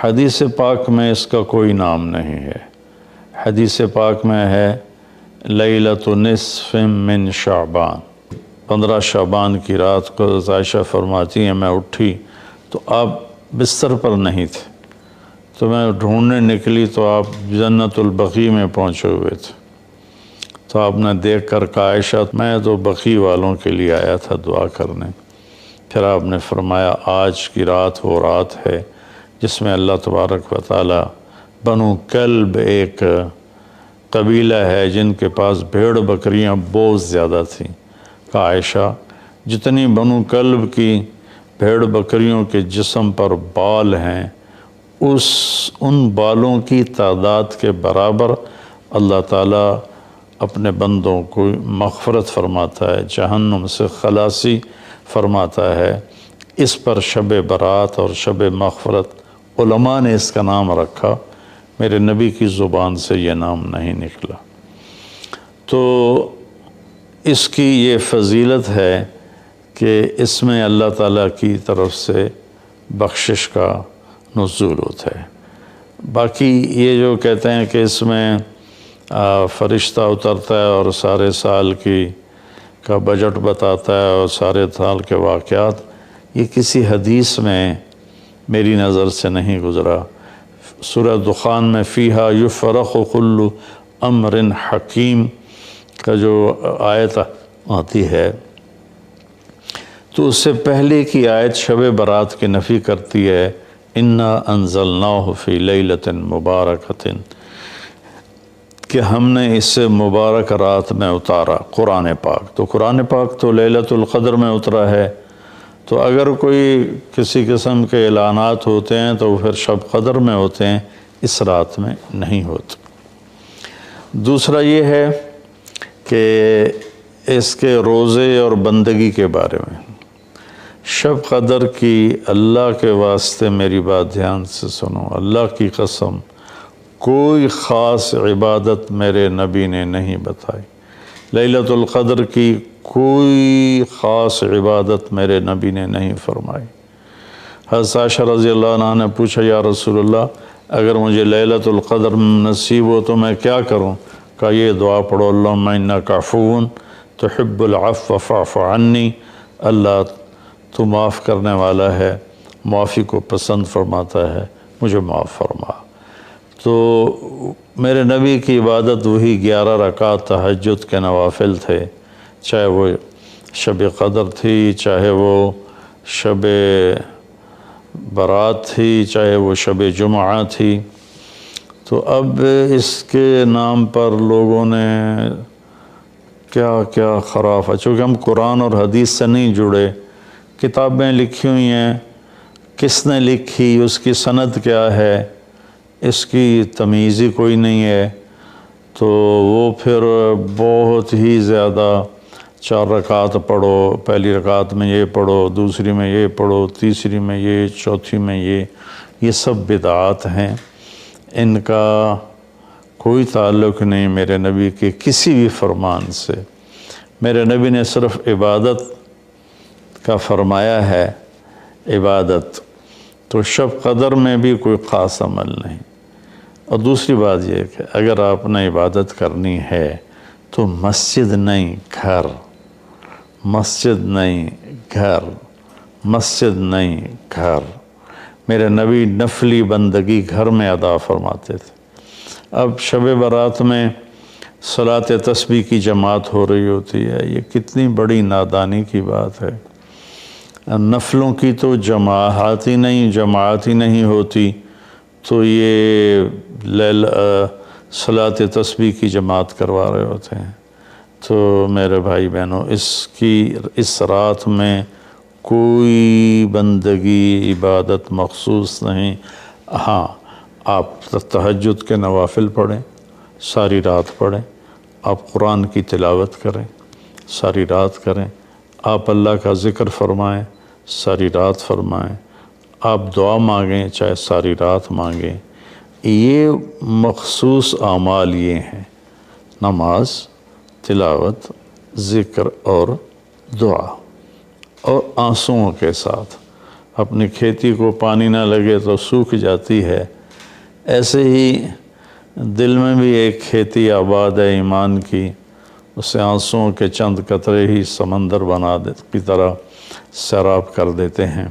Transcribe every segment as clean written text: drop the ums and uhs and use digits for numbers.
حدیث پاک میں اس کا کوئی نام نہیں ہے۔ حدیث پاک میں ہے لیلۃ نصف من شعبان، 15 شعبان کی رات کو عائشہ فرماتی ہیں میں اٹھی تو آپ بستر پر نہیں تھے، تو میں ڈھونڈنے نکلی تو آپ جنت البقیع میں پہنچے ہوئے تھے، تو آپ نے دیکھ کر کہا عائشہ میں تو بقیع والوں کے لیے آیا تھا دعا کرنے۔ پھر آپ نے فرمایا آج کی رات وہ رات ہے جس میں اللہ تبارک و تعالی بنو کلب ایک قبیلہ ہے جن کے پاس بھیڑ بکریاں بہت زیادہ تھیں، کہا عائشہ جتنی بنو کلب کی بھیڑ بکریوں کے جسم پر بال ہیں ان بالوں کی تعداد کے برابر اللہ تعالیٰ اپنے بندوں کو مغفرت فرماتا ہے، جہنم سے خلاصی فرماتا ہے۔ اس پر شب برات اور شب مغفرت علماء نے اس کا نام رکھا، میرے نبی کی زبان سے یہ نام نہیں نکلا۔ تو اس کی یہ فضیلت ہے کہ اس میں اللہ تعالیٰ کی طرف سے بخشش کا نزول ہوتا ہے۔ باقی یہ جو کہتے ہیں کہ اس میں فرشتہ اترتا ہے اور سارے سال کا بجٹ بتاتا ہے اور سارے سال کے واقعات، یہ کسی حدیث میں میری نظر سے نہیں گزرا۔ سورہ دخان میں فیہا یفرق کل امر حکیم کا جو آیت آتی ہے تو اس سے پہلے کی آیت شب برات کی نفی کرتی ہے، انا انزلناہ فی لیلۃ مبارکۃ، کہ ہم نے اسے مبارک رات میں اتارا قرآن پاک۔ تو قرآن پاک تو لیلۃ القدر میں اترا ہے، تو اگر کوئی کسی قسم کے اعلانات ہوتے ہیں تو پھر شب قدر میں ہوتے ہیں، اس رات میں نہیں ہوتے۔ دوسرا یہ ہے کہ اس کے روزے اور بندگی کے بارے میں، شب قدر کی اللہ کے واسطے میری بات دھیان سے سنو، اللہ کی قسم کوئی خاص عبادت میرے نبی نے نہیں بتائی، لیلۃ القدر کی کوئی خاص عبادت میرے نبی نے نہیں فرمائی۔ حضرت عائشہ رضی اللہ عنہ نے پوچھا یا رسول اللہ اگر مجھے لیلۃ القدر نصیب ہو تو میں کیا کروں؟ کہا یہ دعا پڑھو، اللہم انک عفو تحب العفو فاعف عنی، اللہ تو معاف کرنے والا ہے، معافی کو پسند فرماتا ہے، مجھے معاف فرما۔ تو میرے نبی کی عبادت وہی 11 رکعت تہجد کے نوافل تھے، چاہے وہ شب قدر تھی، چاہے وہ شب برات تھی، چاہے وہ شب جمعہ تھی۔ تو اب اس کے نام پر لوگوں نے کیا کیا خرافہ، چونکہ ہم قرآن اور حدیث سے نہیں جڑے، کتابیں لکھی ہوئی ہیں، کس نے لکھی، اس کی سند کیا ہے، اس کی تمیز ہی کوئی نہیں ہے، تو وہ پھر بہت ہی زیادہ 4 رکعت پڑھو، پہلی رکعت میں یہ پڑھو، دوسری میں یہ پڑھو، تیسری میں یہ، چوتھی میں یہ سب بدعات ہیں، ان کا کوئی تعلق نہیں میرے نبی کے کسی بھی فرمان سے۔ میرے نبی نے صرف عبادت کا فرمایا ہے، عبادت، تو شب قدر میں بھی کوئی خاص عمل نہیں۔ اور دوسری بات یہ کہ اگر آپ نے عبادت کرنی ہے تو مسجد نہیں گھر، مسجد نہیں گھر، مسجد نہیں گھر۔ میرے نبی نفلی بندگی گھر میں ادا فرماتے تھے۔ اب شب برات میں صلاۃ تسبیح کی جماعت ہو رہی ہوتی ہے، یہ کتنی بڑی نادانی کی بات ہے۔ نفلوں کی تو جماعت ہی نہیں ہوتی، تو یہ صلاۃ تسبیح کی جماعت کروا رہے ہوتے ہیں۔ تو میرے بھائی بہنوں، اس رات میں کوئی بندگی عبادت مخصوص نہیں۔ ہاں، آپ تہجد کے نوافل پڑھیں، ساری رات پڑھیں، آپ قرآن کی تلاوت کریں، ساری رات کریں، آپ اللہ کا ذکر فرمائیں، ساری رات فرمائیں، آپ دعا مانگیں، چاہے ساری رات مانگیں۔ یہ مخصوص اعمال یہ ہیں، نماز، تلاوت، ذکر اور دعا، اور آنسوؤں کے ساتھ۔ اپنی کھیتی کو پانی نہ لگے تو سوکھ جاتی ہے، ایسے ہی دل میں بھی ایک کھیتی آباد ہے ایمان کی، اسے آنسوؤں کے چند قطرے ہی سمندر کی طرح سیراب کر دیتے ہیں۔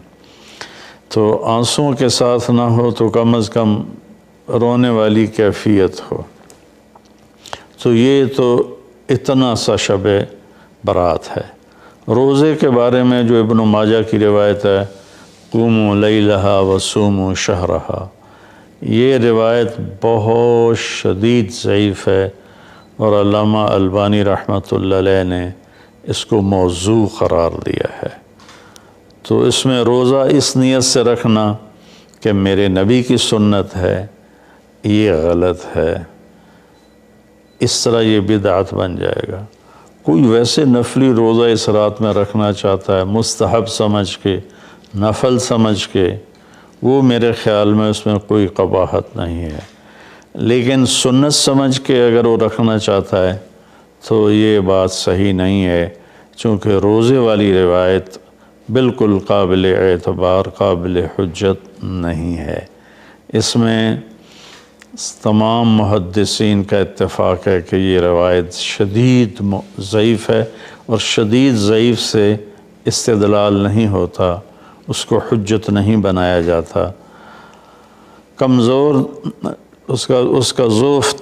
تو آنسوؤں کے ساتھ نہ ہو تو کم از کم رونے والی کیفیت ہو۔ تو یہ تو اتنا سا شب برات ہے۔ روزے کے بارے میں جو ابن ماجہ کی روایت ہے، قوموا لیلہا وصوموا شہرہا، یہ روایت بہت شدید ضعیف ہے، اور علامہ البانی رحمۃ اللہ علیہ نے اس کو موضوع قرار دیا ہے۔ تو اس میں روزہ اس نیت سے رکھنا کہ میرے نبی کی سنت ہے، یہ غلط ہے، اس طرح یہ بدعت بن جائے گا۔ کوئی ویسے نفلی روزہ اس رات میں رکھنا چاہتا ہے مستحب سمجھ کے، نفل سمجھ کے، وہ میرے خیال میں اس میں کوئی قباحت نہیں ہے، لیکن سنت سمجھ کے اگر وہ رکھنا چاہتا ہے تو یہ بات صحیح نہیں ہے، چونکہ روزے والی روایت بالکل قابل اعتبار، قابل حجت نہیں ہے۔ اس میں تمام محدثین کا اتفاق ہے کہ یہ روایت شدید ضعیف ہے، اور شدید ضعیف سے استدلال نہیں ہوتا، اس کو حجت نہیں بنایا جاتا۔ کمزور اس کا ضعف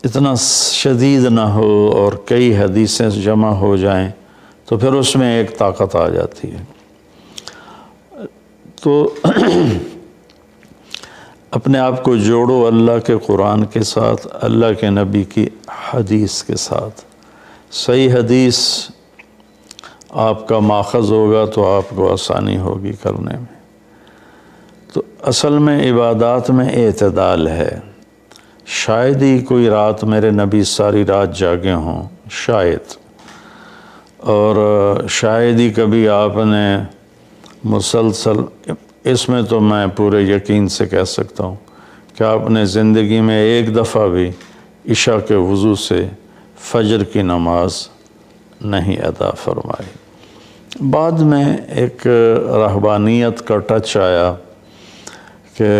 اتنا شدید نہ ہو اور کئی حدیثیں جمع ہو جائیں تو پھر اس میں ایک طاقت آ جاتی ہے۔ تو اپنے آپ کو جوڑو اللہ کے قرآن کے ساتھ، اللہ کے نبی کی حدیث کے ساتھ۔ صحیح حدیث آپ کا ماخذ ہوگا تو آپ کو آسانی ہوگی کرنے میں۔ تو اصل میں عبادات میں اعتدال ہے۔ شاید ہی کوئی رات میرے نبی ساری رات جاگے ہوں، شاید، اور شاید ہی کبھی آپ نے مسلسل، اس میں تو میں پورے یقین سے کہہ سکتا ہوں کہ آپ نے زندگی میں ایک دفعہ بھی عشاء کے وضو سے فجر کی نماز نہیں ادا فرمائی۔ بعد میں ایک رہبانیت کا ٹچ آیا کہ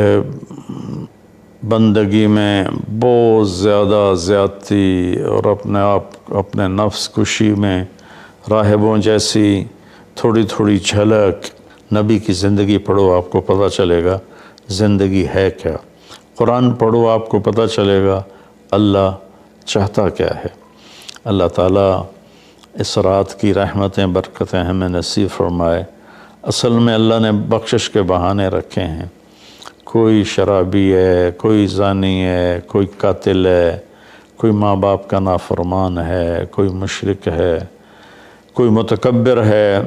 بندگی میں بہت زیادہ زیادتی اور اپنے نفس کشی میں راہبوں جیسی تھوڑی تھوڑی جھلک، نبی کی زندگی پڑھو آپ کو پتہ چلے گا زندگی ہے کیا، قرآن پڑھو آپ کو پتہ چلے گا اللہ چاہتا کیا ہے۔ اللہ تعالیٰ اس رات کی رحمتیں برکتیں ہمیں نصیب فرمائے۔ اصل میں اللہ نے بخشش کے بہانے رکھے ہیں، کوئی شرابی ہے، کوئی زانی ہے، کوئی قاتل ہے، کوئی ماں باپ کا نافرمان ہے، کوئی مشرک ہے، کوئی متکبر ہے،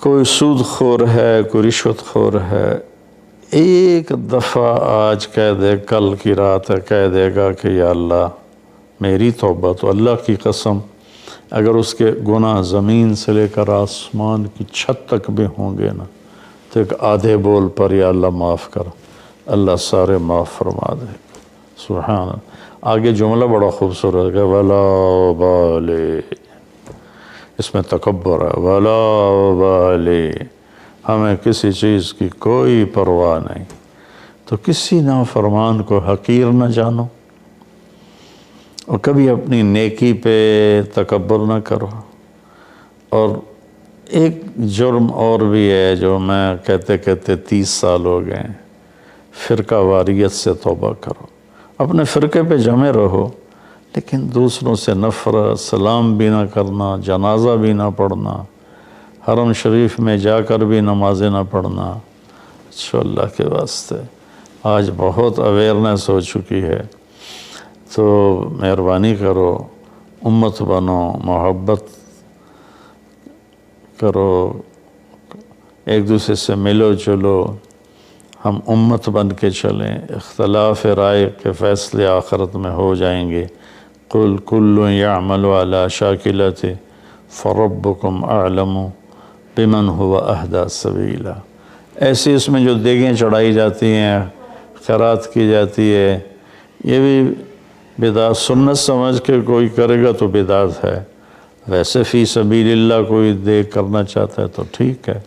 کوئی سود خور ہے، کوئی رشوت خور ہے۔ ایک دفعہ آج کہہ دے، کل کی رات ہے، کہہ دے گا کہ یا اللہ میری توبہ، تو اللہ کی قسم اگر اس کے گناہ زمین سے لے کر آسمان کی چھت تک بھی ہوں گے نا، تو ایک آدھے بول پر یا اللہ معاف کر، اللہ سارے معاف فرما دے۔ سبحان اللہ۔ آگے جملہ بڑا خوبصورت ہے، وَلَا بَالِ، اس میں تکبر ہے، وَلَا بَالِ، ہمیں کسی چیز کی کوئی پرواہ نہیں۔ تو کسی نافرمان کو حقیر نہ جانو، اور کبھی اپنی نیکی پہ تکبر نہ کرو۔ اور ایک جرم اور بھی ہے جو میں کہتے 30 سال ہو گئے ہیں، فرقہ واریت سے توبہ کرو۔ اپنے فرقے پہ جمے رہو، لیکن دوسروں سے نفرت، سلام بھی نہ کرنا، جنازہ بھی نہ پڑھنا، حرم شریف میں جا کر بھی نمازیں نہ پڑھنا۔ اچھا اللہ کے واسطے آج بہت اویئرنیس ہو چکی ہے، تو مہربانی کرو، امت بنو، محبت کرو، ایک دوسرے سے ملو جلو، ہم امت بن کے چلیں۔ اختلاف رائے کے فیصلے آخرت میں ہو جائیں گے۔ قُلْ كُلٌّ يَعْمَلُ عَلَى شَاكِلَتِهِ فَرَبُّكُمْ أَعْلَمُ بِمَنْ هُوَ أَهْدَىٰ سَبِيلًا۔ ایسی اس میں جو دیگیں چڑھائی جاتی ہیں، خیرات کی جاتی ہے، یہ بھی بدعت، سنت سمجھ کے کوئی کرے گا تو بدعت ہے، ویسے فی سبیل اللہ کوئی دے کرنا چاہتا ہے تو ٹھیک ہے۔